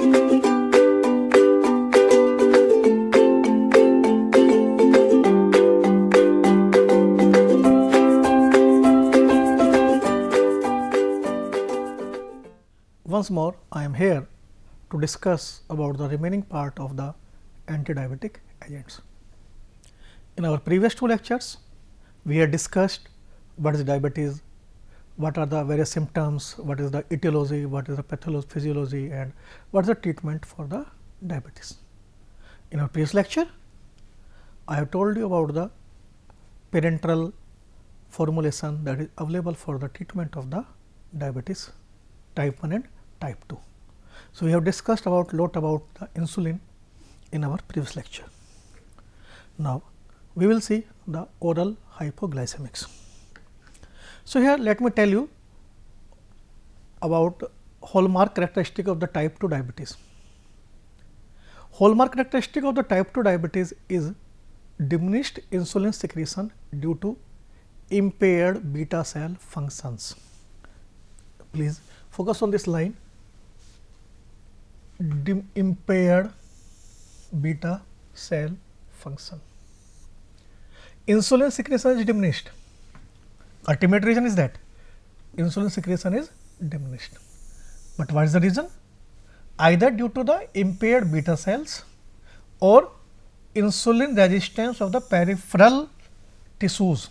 Once more, I am here to discuss about the remaining part of the antidiabetic agents. In our previous two lectures, we had discussed what is diabetes, what are the various symptoms, what is the etiology, what is the pathophysiology, and what is the treatment for the diabetes. In our previous lecture, I have told you about the parenteral formulation that is available for the treatment of the diabetes type 1 and type 2. So, we have discussed about lot about the insulin in our previous lecture. Now, we will see the oral hypoglycemics. So, here let me tell you about hallmark characteristic of the type 2 diabetes. Hallmark characteristic of the type 2 diabetes is diminished insulin secretion due to impaired beta cell functions. Please focus on this line, impaired beta cell function. Insulin secretion is diminished. Ultimate reason is that insulin secretion is diminished. But what is the reason? Either due to the impaired beta cells or insulin resistance of the peripheral tissues.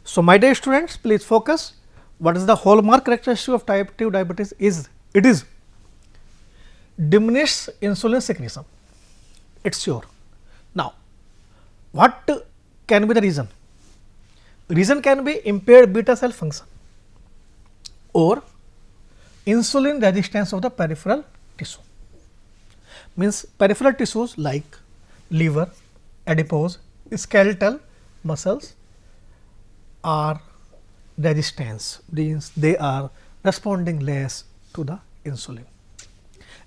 So, my dear students, please focus. What is the hallmark characteristic of type 2 diabetes is? It is diminished insulin secretion. It is sure. Now, what can be the reason? Reason can be impaired beta cell function or insulin resistance of the peripheral tissue. Means peripheral tissues like liver, adipose, skeletal muscles are resistance, means they are responding less to the insulin,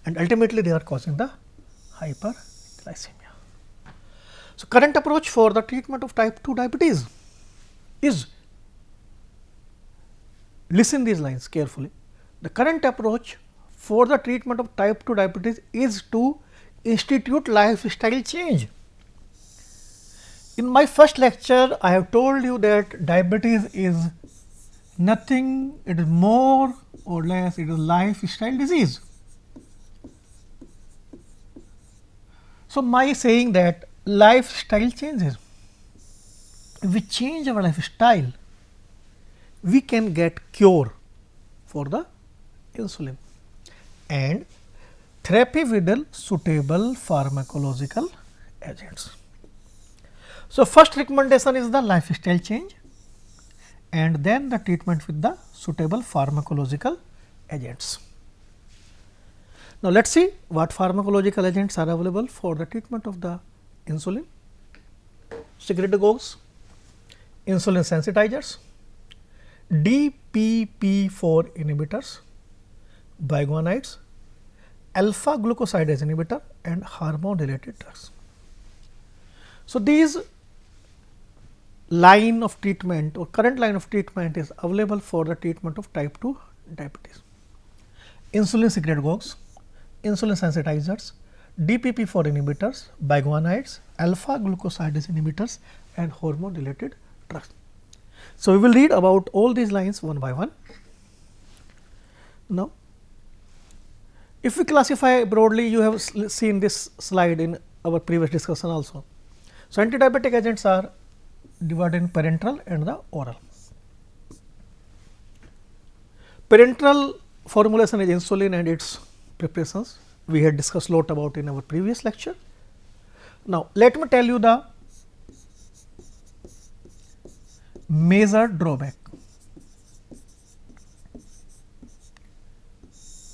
and ultimately they are causing the hyperglycemia. So, current approach for the treatment of type 2 diabetes is, listen these lines carefully, the current approach for the treatment of type 2 diabetes is to institute lifestyle change. In my first lecture, I have told you that diabetes is nothing, it is more or less, it is lifestyle disease. So, my saying that lifestyle changes, if we change our lifestyle, we can get cure for the insulin and therapy with the suitable pharmacological agents. So, first recommendation is the lifestyle change and then the treatment with the suitable pharmacological agents. Now, let us see what pharmacological agents are available for the treatment of the insulin. Secretagogues, insulin sensitizers, DPP4 inhibitors, biguanides, alpha glucosidase inhibitor and hormone related drugs. So, these line of treatment or current line of treatment is available for the treatment of type 2 diabetes. Insulin secretagogues, insulin sensitizers, DPP4 inhibitors, biguanides, alpha glucosidase inhibitors and hormone related drugs. So, we will read about all these lines one by one. Now, if we classify broadly, you have seen this slide in our previous discussion also. So, antidiabetic agents are divided in parenteral and the oral. Parenteral formulation is insulin and its preparations. We had discussed lot about in our previous lecture. Now, let me tell you the major drawback.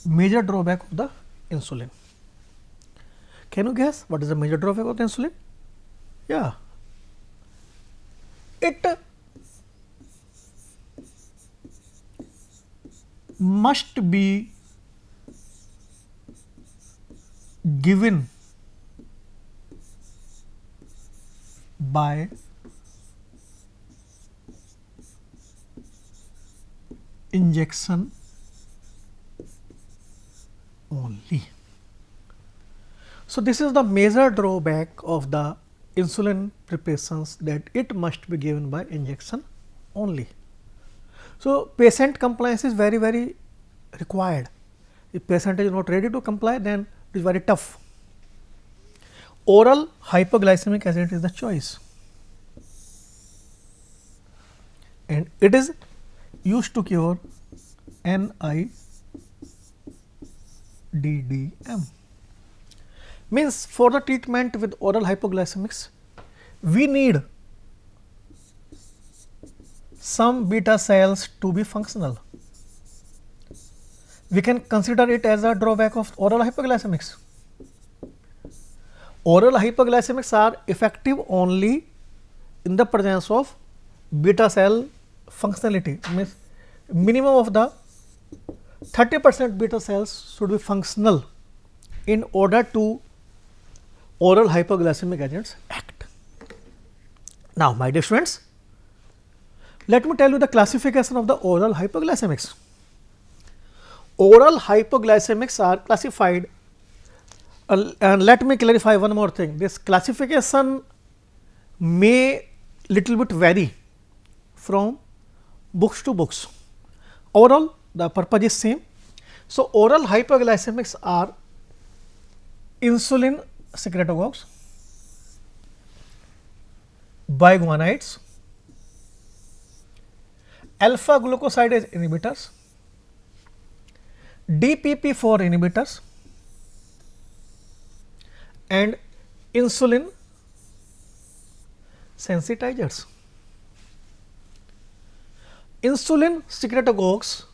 Major drawback of the insulin. Can you guess what is the major drawback of the insulin? Yeah, it must be given by injection only. So, this is the major drawback of the insulin preparations, that it must be given by injection only. So, patient compliance is very required. If patient is not ready to comply, then it is very tough. Oral hypoglycemic agent is the choice, and it is used to cure NIDDM. Means for the treatment with oral hypoglycemics, we need some beta cells to be functional. We can consider it as a drawback of oral hypoglycemics. Oral hypoglycemics are effective only in the presence of beta cell functionality, means minimum of the 30% beta cells should be functional in order to oral hypoglycemic agents act. Now, my dear students, let me tell you the classification of the oral hypoglycemics. Oral hypoglycemics are classified, and let me clarify one more thing. This classification may little bit vary from books to books. Overall, the purpose is same. So, oral hypoglycemics are insulin secretagogues, biguanides, alpha glucosidase inhibitors, DPP4 inhibitors, and insulin sensitizers. Insulin secretagogues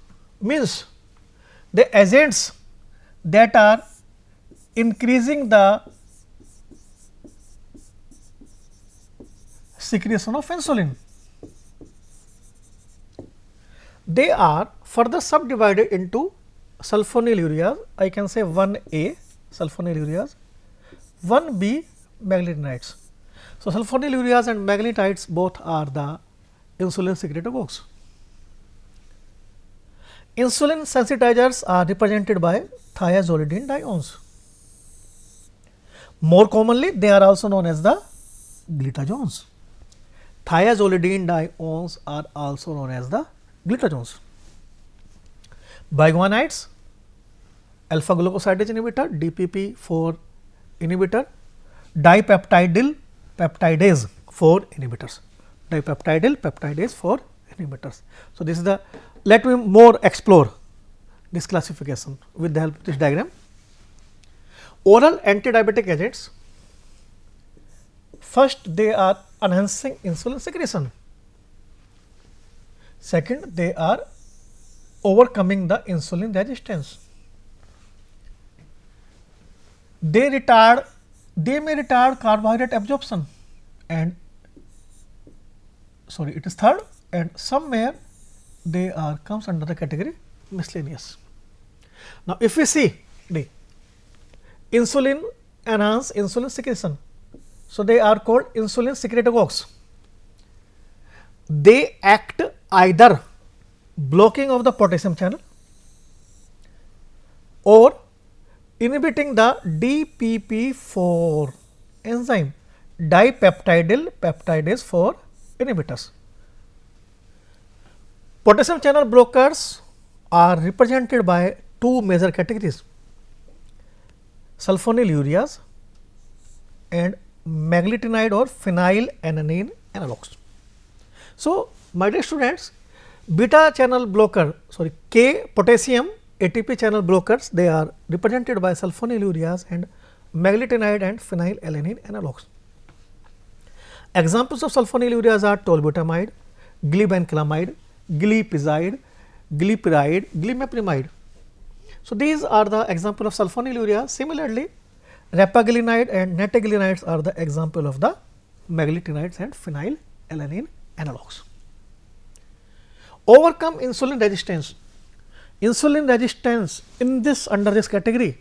means the agents that are increasing the secretion of insulin. They are further subdivided into sulfonylureas, I can say 1A sulfonylureas, 1B meglitinides. So, sulfonylureas and meglitinides both are the insulin secretagogues. Insulin sensitizers are represented by thiazolidine diones. More commonly, they are also known as the glitazones. Thiazolidine diones are also known as the glitazones. Biguanides, alpha glucosidase inhibitor, DPP4 inhibitor, dipeptidyl peptidase 4 inhibitors. Dipeptidyl peptidase 4 inhibitors. So, this is the, let me more explore this classification with the help of this diagram. Oral antidiabetic agents, first they are enhancing insulin secretion, second they are overcoming the insulin resistance, they may retard carbohydrate absorption, and it is third, and somewhere they are comes under the category miscellaneous. Now, if we see the insulin enhance insulin secretion, so they are called insulin secretagogues. They act either blocking of the potassium channel or inhibiting the DPP4 enzyme, dipeptidyl peptidase 4 inhibitors. Potassium channel blockers are represented by two major categories, sulfonylureas and meglitinide or phenylalanine analogs. So, my dear students, beta channel blocker, K potassium ATP channel blockers, they are represented by sulfonylureas and meglitinide and phenylalanine analogs. Examples of sulfonylureas are tolbutamide, glibenclamide, glipizide, glipiride, glimepiride. So, these are the example of sulfonylurea. Similarly, rapaglinide and netaglinides are the example of the meglitinides and phenylalanine analogs. Overcome insulin resistance. Insulin resistance in this, under this category,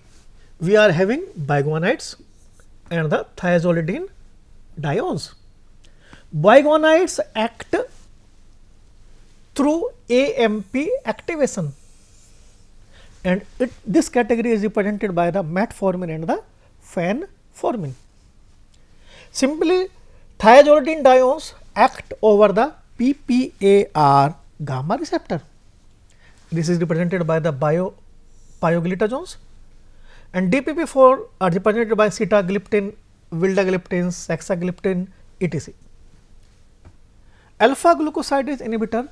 we are having biguanides and the thiazolidine diones. Biguanides act through AMP activation. and this category is represented by the metformin and the fenformin. Simply, thiazolidine diones act over the PPAR gamma receptor. This is represented by the pioglitazones, and DPP4 are represented by sitagliptin, vildagliptin, saxagliptin, etc. Alpha glucosidase inhibitor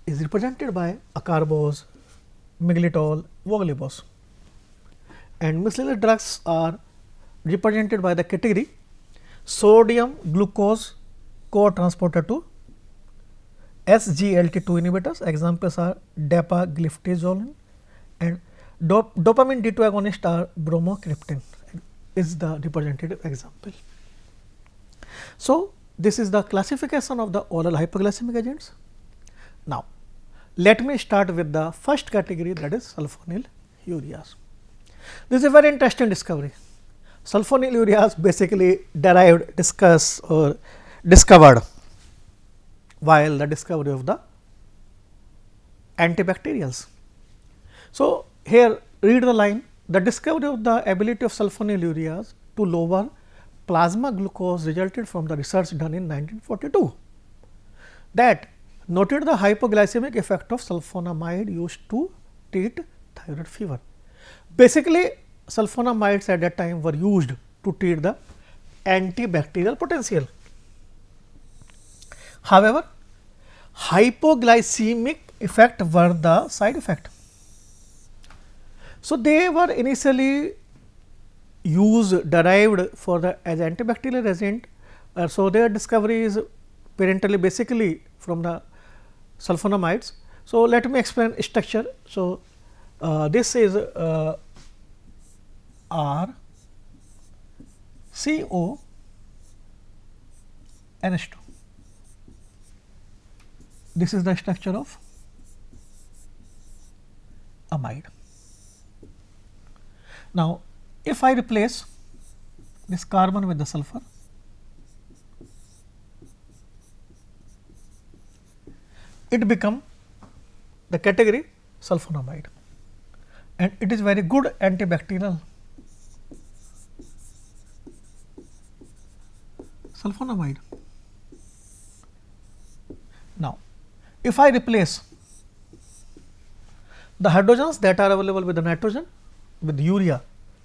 is represented by acarbose, miglitol, voglibose, and miscellaneous drugs are represented by the category sodium glucose co-transporter 2, SGLT2 inhibitors. Examples are dapagliflozin, and dopamine D2 agonist are bromocriptine is the representative example. So, this is the classification of the oral hypoglycemic agents. Now, let me start with the first category, that is sulfonylureas. This is a very interesting discovery. Sulfonylureas basically discovered while the discovery of the antibacterials. So, here read the line, the discovery of the ability of sulfonylureas to lower plasma glucose resulted from the research done in 1942 that noted the hypoglycemic effect of sulfonamide used to treat thyroid fever. Basically, sulfonamides at that time were used to treat the antibacterial potential. However, hypoglycemic effect were the side effect. So, they were initially derived for the as antibacterial agent. So, their discovery is parentally basically from the sulfonamides. So, let me explain structure. So, this is R CO NH2. This is the structure of amide. Now, if I replace this carbon with the sulfur, it become the category sulfonamide, and it is very good antibacterial. Sulfonamide. Now, if I replace the hydrogens that are available with the nitrogen with urea,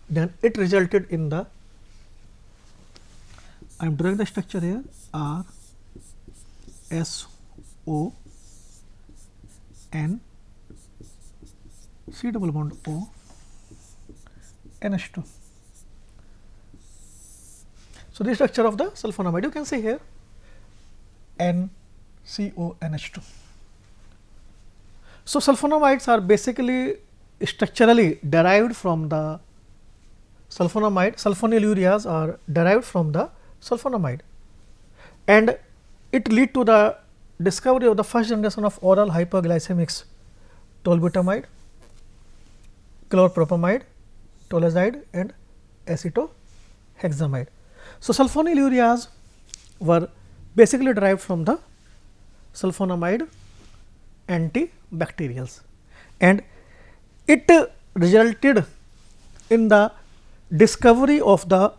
then it resulted in the, I am drawing the structure here, R S O N C double bond O NH2. So, this structure of the sulfonamide you can see here NCONH2. So, sulfonamides are basically structurally derived from the sulfonamide. Sulfonylureas are derived from the sulfonamide, and it lead to the discovery of the first generation of oral hypoglycemics, tolbutamide, chlorpropamide, tolazide and acetohexamide. So, sulfonylureas were basically derived from the sulfonamide antibacterials, and it resulted in the discovery of the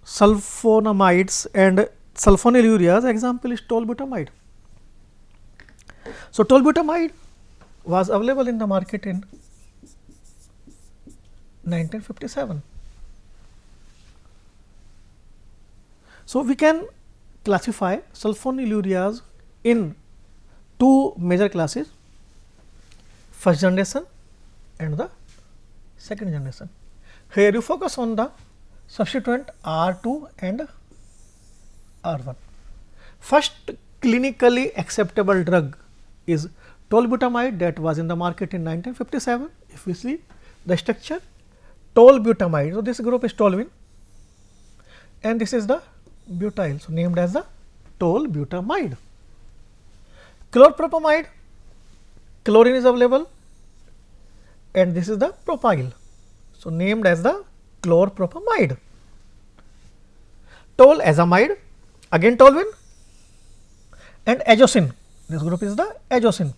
sulfonamides and sulfonylureas. Example is tolbutamide. So, tolbutamide was available in the market in 1957. So, we can classify sulfonylureas in two major classes, first generation and the second generation. Here you focus on the substituent R2 and R1. First clinically acceptable drug is tolbutamide that was in the market in 1957. If we see the structure, tolbutamide. So, this group is toluene and this is the butyl, so named as the tolbutamide. Chlorpropamide, chlorine is available and this is the propyl, so named as the chlorpropamide. Tolazamide, again toluene, and azocin, this group is the azocin,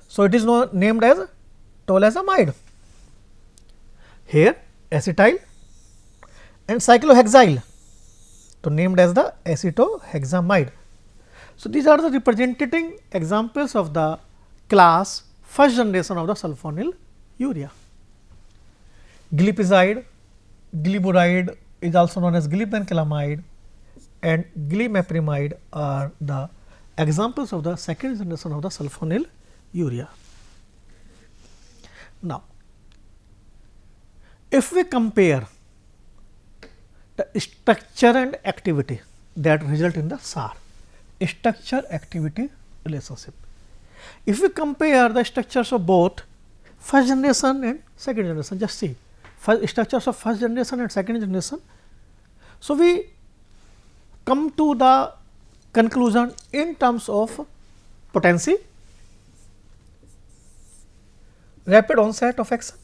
so it is named as tolesamide. Here acetyl and cyclohexyl, so named as the acetohexamide. So, these are the representing examples of the class first generation of the sulfonyl urea. Glipizide, glyburide is also known as glibenclamide and glimeprimide are the examples of the second generation of the sulfonyl urea. Now, if we compare the structure and activity that result in the SAR, structure activity relationship. If we compare the structures of both first generation and second generation, just see structures of first generation and second generation. So, we come to the conclusion in terms of potency, rapid onset of action,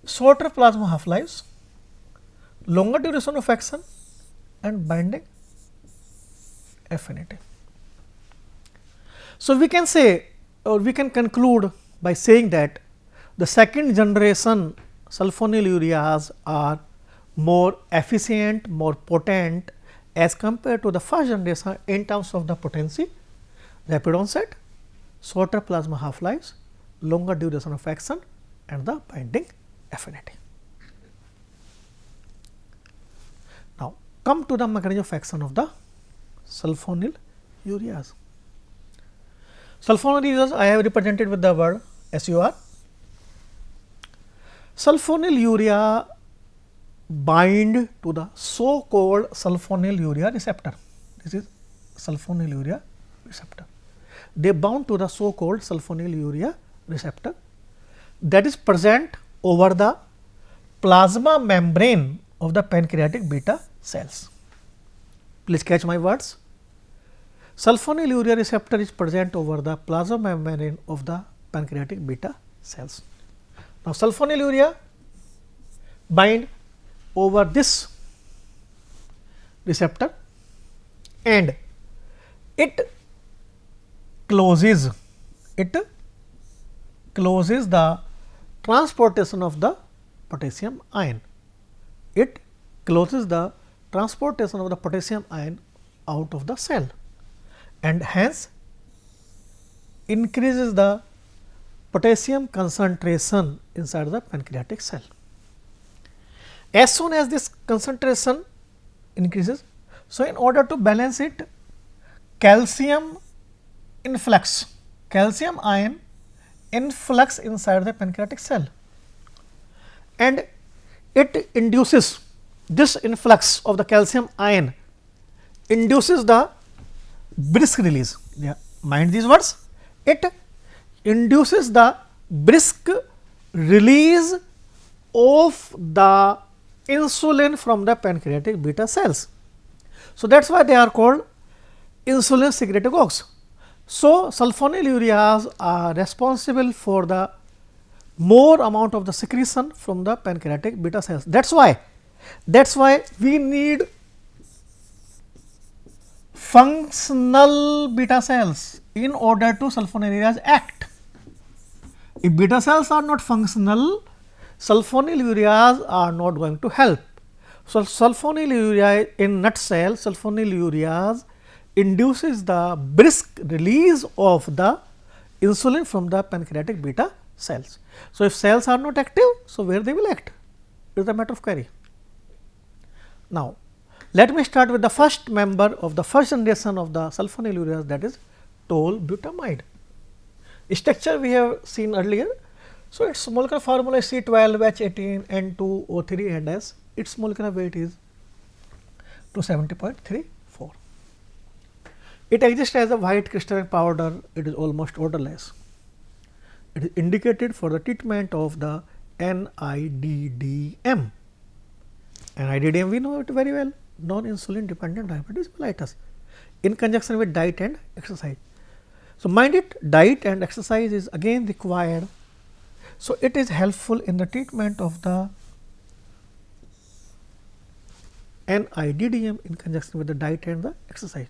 shorter plasma half lives, longer duration of action and binding affinity. So, we can say or we can conclude by saying that the second generation sulfonyl ureas are more efficient, more potent as compared to the first generation in terms of the potency, rapid onset, shorter plasma half lives, longer duration of action and the binding affinity. Now, come to the mechanism of action of the sulfonyl ureas. Sulfonyl ureas I have represented with the word SUR. Sulfonyl urea bind to the so called sulfonyl urea receptor. This is sulfonyl urea receptor. They bound to the so called sulfonyl urea receptor that is present over the plasma membrane of the pancreatic beta cells. Please catch my words. Sulfonyl urea receptor is present over the plasma membrane of the pancreatic beta cells. Now, sulfonyl urea bind over this receptor and it closes the transportation of the potassium ion. It closes the transportation of the potassium ion out of the cell and hence increases the potassium concentration inside the pancreatic cell. As soon as this concentration increases, so in order to balance it, calcium influx, calcium ion influx inside the pancreatic cell and it induces this influx of the calcium ion induces the brisk release. Yeah, mind these words. It induces the brisk release of the insulin from the pancreatic beta cells. So, that is why they are called insulin secretagogues. So, sulfonyl ureas are responsible for the more amount of the secretion from the pancreatic beta cells. That is why we need functional beta cells in order to sulfonyl ureas act. If beta cells are not functional, sulfonyl ureas are not going to help. So, sulfonyl urea in nutshell, sulfonyl ureas induces the brisk release of the insulin from the pancreatic beta cells. So, if cells are not active, so where they will act? It is a matter of query. Now, let me start with the first member of the first generation of the sulfonyl ureas, that is tolbutamide. Structure we have seen earlier. So, its molecular formula is C12H18N2O3 and S. Its molecular weight is 270.34. It exists as a white crystalline powder. It is almost odorless. It is indicated for the treatment of the NIDDM. NIDDM we know it very well, non-insulin dependent diabetes mellitus, in conjunction with diet and exercise. So, mind it, diet and exercise is again required. So, it is helpful in the treatment of the NIDDM in conjunction with the diet and the exercise.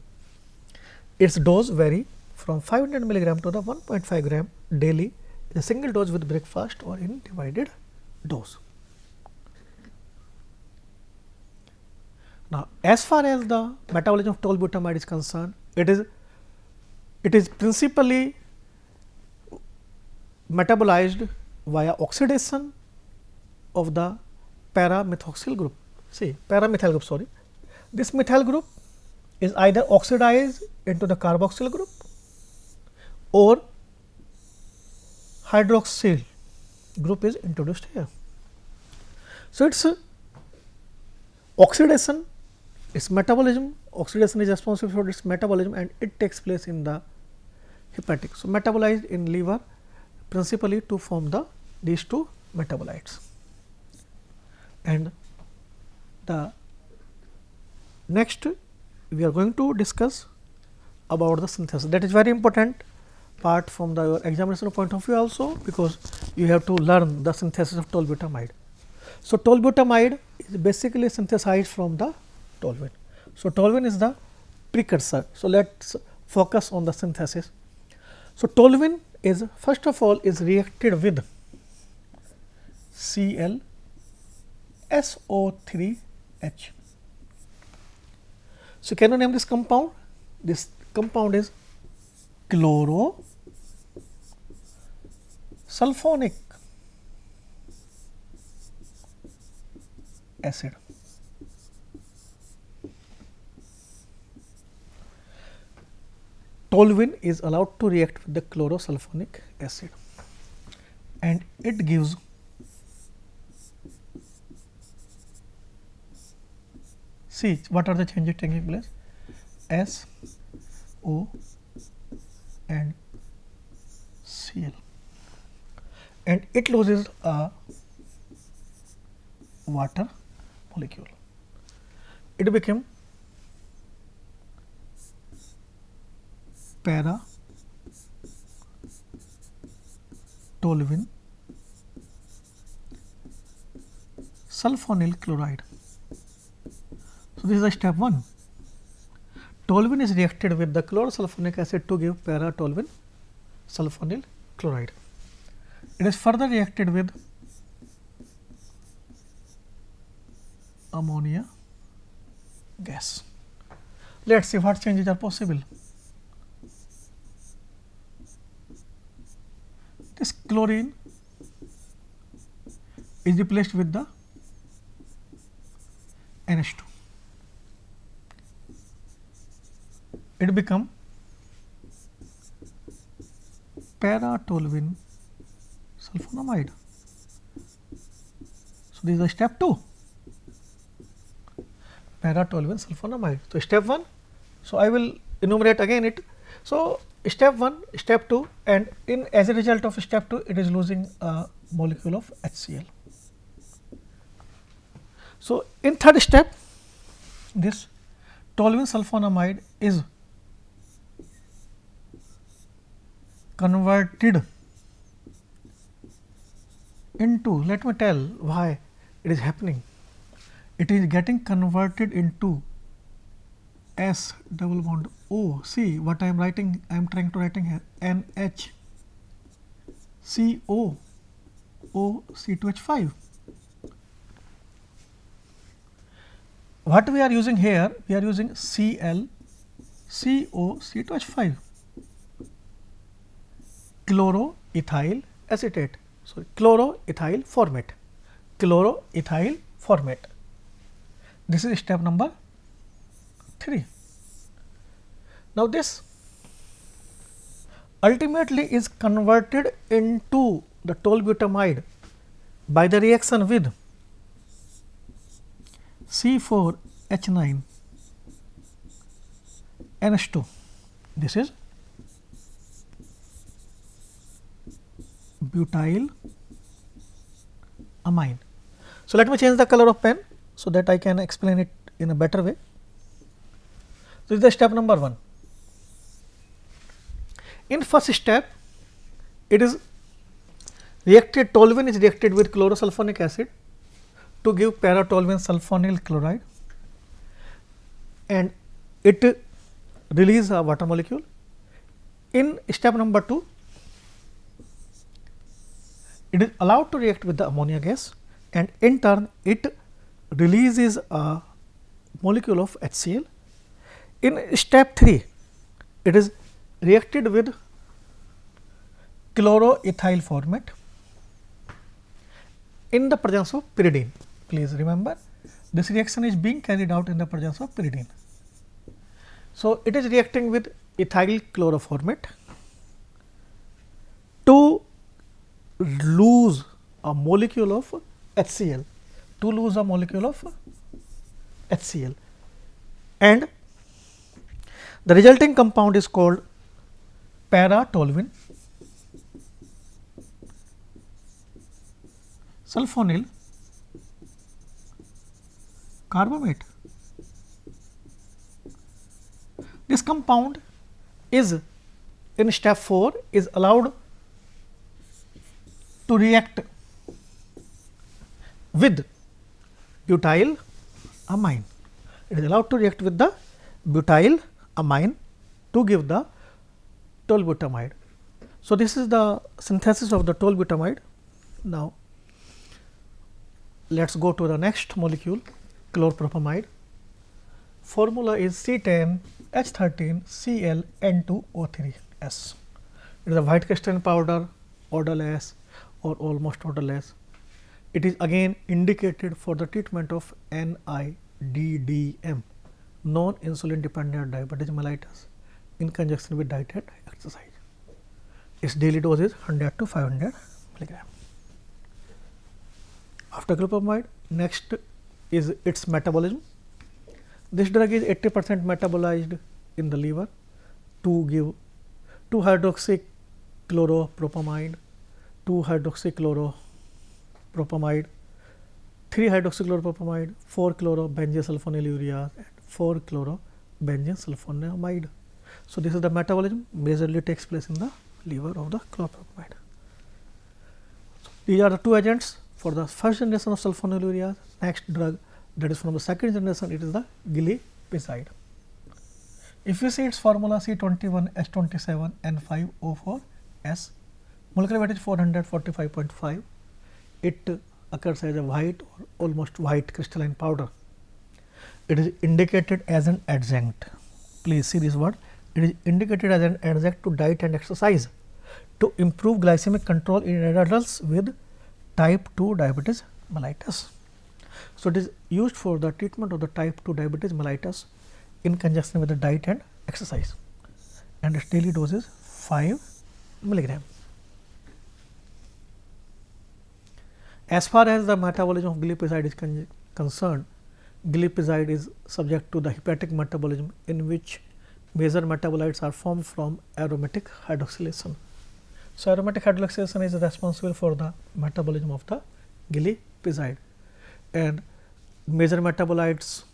Its dose vary from 500 milligram to the 1.5 gram daily is a single dose with breakfast or in divided dose. Now, as far as the metabolism of tolbutamide is concerned, it is principally metabolized via oxidation of the para-methoxyl group. See, para-methyl group, sorry. This methyl group is either oxidized into the carboxyl group or hydroxyl group is introduced here. So, it is oxidation, its metabolism, oxidation is responsible for its metabolism and it takes place in the hepatic. So, metabolized in liver principally to form these two metabolites. And the next we are going to discuss about the synthesis. That is very important part from the examination point of view also, because you have to learn the synthesis of tolbutamide. So, tolbutamide is basically synthesized from the toluene. So, toluene is the precursor. So, let us focus on the synthesis. So, toluene is first of all is reacted with ClSO3H. So, can you name this compound? This compound is chlorosulfonic acid. Toluene is allowed to react with the chlorosulfonic acid and it gives see what are the changes taking place S, O and Cl, and it loses a water molecule. It became para toluene sulfonyl chloride. So, this is the step 1. Toluene is reacted with the chlorosulfonic acid to give para toluene sulfonyl chloride. It is further reacted with ammonia gas. Let us see what changes are possible. This chlorine is replaced with the NH2. It become para toluene sulfonamide. So, this is the step 2, para toluene sulfonamide. So, step 1. So, I will enumerate again it. So, step 1, step 2, and in as a result of step 2 it is losing a molecule of HCl. So, in third step this toluene sulfonamide is converted into, let me tell why it is happening. It is getting converted into S double bond O. See what I am writing, I am trying to writing here NH CO O C2H5. What we are using here? We are using Cl CO C2H5 chloroethyl acetate. So, chloroethyl formate, chloroethyl formate. This is step number 3. Now, this ultimately is converted into the tolbutamide by the reaction with C4H9 NH2. This is butyl amine. So, let me change the color of pen so that I can explain it in a better way. So, this is the step number 1. In first step, it is reacted, toluene is reacted with chlorosulfonic acid to give para toluene sulfonyl chloride, and it release a water molecule. In step number 2, it is allowed to react with the ammonia gas, and in turn it releases a molecule of HCl. In step 3, it is reacted with chloroethyl formate in the presence of pyridine. Please remember, this reaction is being carried out in the presence of pyridine. So, it is reacting with ethyl chloroformate to lose a molecule of HCl, and the resulting compound is called para-toluene sulfonyl carbamate. This compound is in step 4 is allowed to react with butyl amine. It is allowed to react with the butyl amine to give the tolbutamide. So, this is the synthesis of the tolbutamide. Now, let us go to the next molecule, chlorpropamide. Formula is C10H13Cl N2O3S. It is a white crystalline powder, odorless or almost odorless. It is again indicated for the treatment of NIDDM, non-insulin dependent diabetes mellitus, in conjunction with diet and exercise. Its daily dose is 100 to 500 milligram. After chlorpropamide, next is its metabolism. This drug is 80% metabolized in the liver to give 2-hydroxychloropropamide, 2-hydroxychloropropamide, 3-hydroxychloropropamide, 4-chlorobenzosulfonylurea and 4-chlorobenzosulfonamide. So, this is the metabolism majorly takes place in the liver of the chlorpropamide. So, these are the two agents for the first generation of sulfonylurea. Next drug, that is from the second generation, it is the glipizide. If you see its formula C21H27N5O4S, molecular weight is 445.5, it occurs as a white or almost white crystalline powder. It is indicated as an adjunct. Please see this word, it is indicated as an adjunct to diet and exercise to improve glycemic control in adults with type 2 diabetes mellitus. So, it is used for the treatment of the type 2 diabetes mellitus in conjunction with the diet and exercise, and its daily dose is 5 milligram. As far as the metabolism of glipizide is concerned, glipizide is subject to the hepatic metabolism, in which major metabolites are formed from aromatic hydroxylation. So, aromatic hydroxylation is responsible for the metabolism of the glipizide, and major metabolites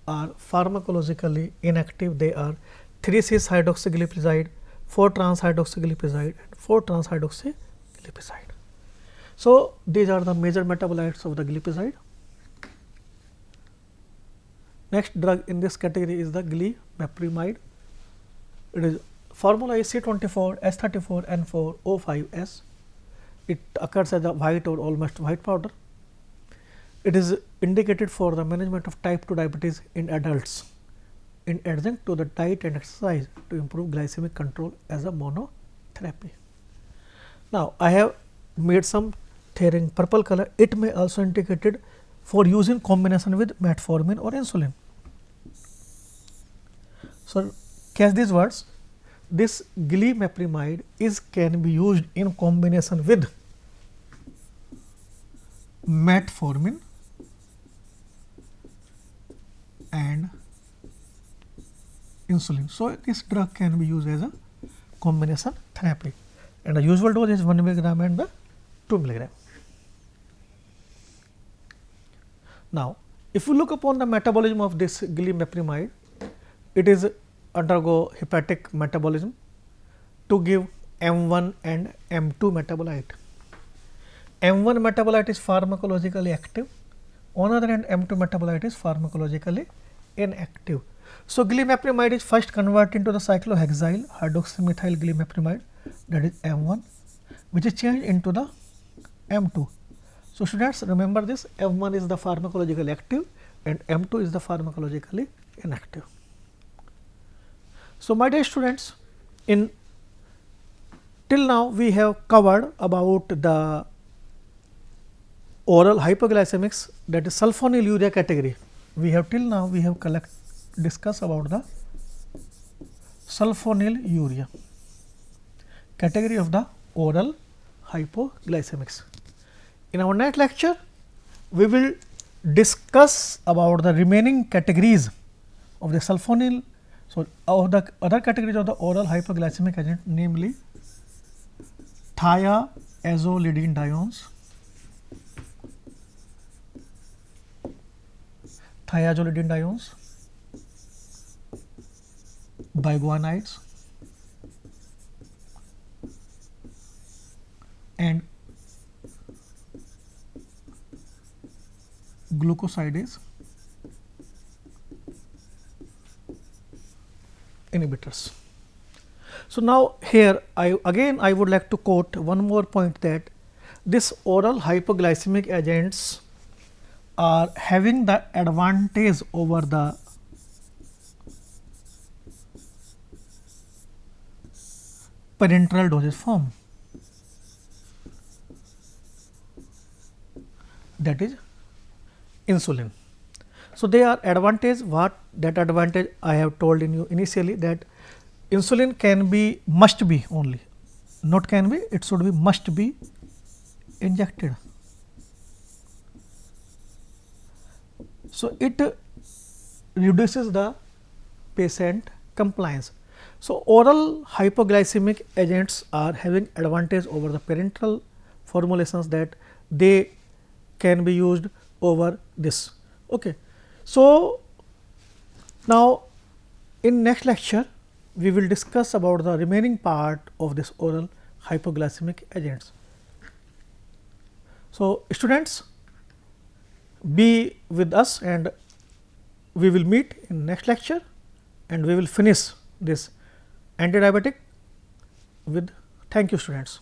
are pharmacologically inactive. They are 3-cis-hydroxyglipizide, 4-trans-hydroxyglipizide and 4-trans-hydroxyglipizide. So, these are the major metabolites of the glipizide. Next drug in this category is the glimepiride. It is formula is C24H34N4O5S. It occurs as a white or almost white powder. It is indicated for the management of type 2 diabetes in adults in adjunct to the diet and exercise to improve glycemic control as a monotherapy. Now, I have made some in purple color. It may also indicated for use in combination with metformin or insulin. So, catch these words. This glimepiride can be used in combination with metformin and insulin. So, this drug can be used as a combination therapy, and the usual dose is 1 milligram and the 2 milligram. Now, if you look upon the metabolism of this glimepiride, it is undergo hepatic metabolism to give M1 and M2 metabolite. M1 metabolite is pharmacologically active, on the other hand M2 metabolite is pharmacologically inactive. So, glimepiride is first converted into the cyclohexyl hydroxymethyl glimepiride, that is M1, which is changed into the M2. So, students, remember this, M1 is the pharmacologically active and M2 is the pharmacologically inactive. So, my dear students, in till now we have covered about the oral hypoglycemics, that is sulfonylurea category. We have till now we have discussed about the sulfonylurea category of the oral hypoglycemics. In our next lecture, we will discuss about the remaining categories of the sulfonyl. So, of the other categories of the oral hypoglycemic agent, namely thiazolidinediones, biguanides, and glucosidase inhibitors. So, now here I would like to quote one more point, that this oral hypoglycemic agents are having the advantage over the parenteral dosage form, that is insulin. So, they are advantage, what that advantage I have told in you initially, that insulin can be, must be only, not can be, it should be, must be injected. So, it reduces the patient compliance. So, oral hypoglycemic agents are having advantage over the parenteral formulations, that they can be used over this. Okay. So, now in next lecture we will discuss about the remaining part of this oral hypoglycemic agents. So, students, be with us and we will meet in next lecture and we will finish this antidiabetic with. Thank you, students.